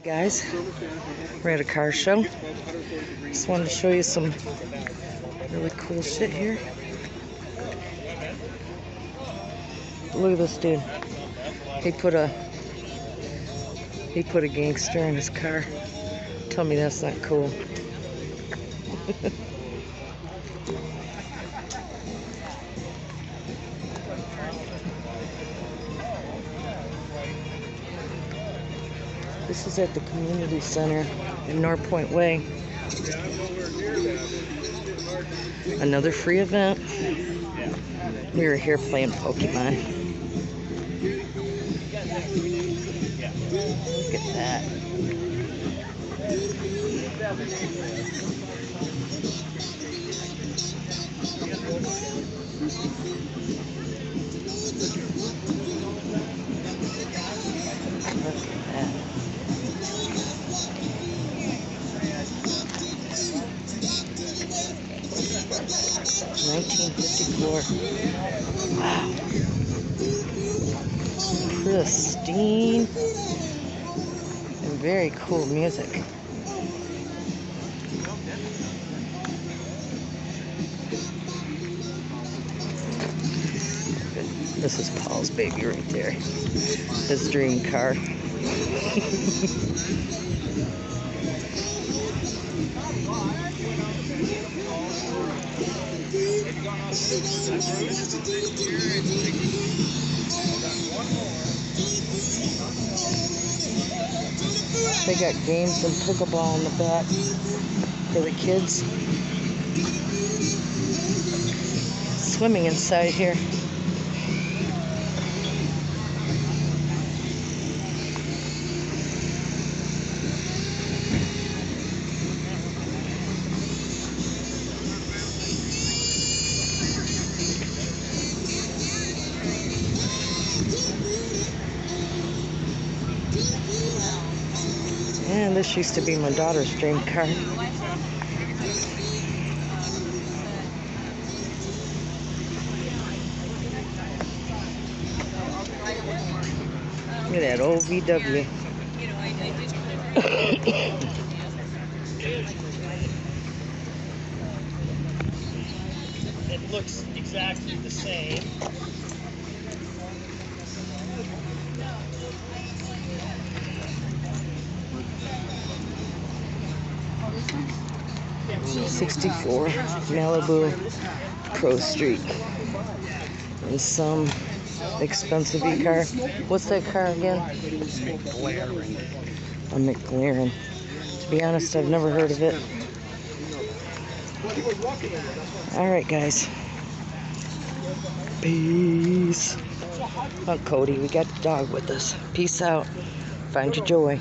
Guys, we're at a car show. Just wanted to show you some really cool shit here. Look at this dude. He put a gangster in his car. Tell me that's not cool. This is at the community center in Norpoint Way. Another free event. We were here playing Pokemon. Look at that. Look at that. 1954. Wow. Pristine and very cool music. This is Paul's baby right there. His dream car. They got games and pickleball in the back for the kids. Swimming inside here. And this used to be my daughter's dream car. Look at that old VW. It looks exactly the same. '64 Malibu Pro Street. And some expensive car. What's that car again? McLaren. A McLaren. To be honest, I've never heard of it. Alright, guys. Peace. Oh, Cody, we got the dog with us. Peace out. Find your joy.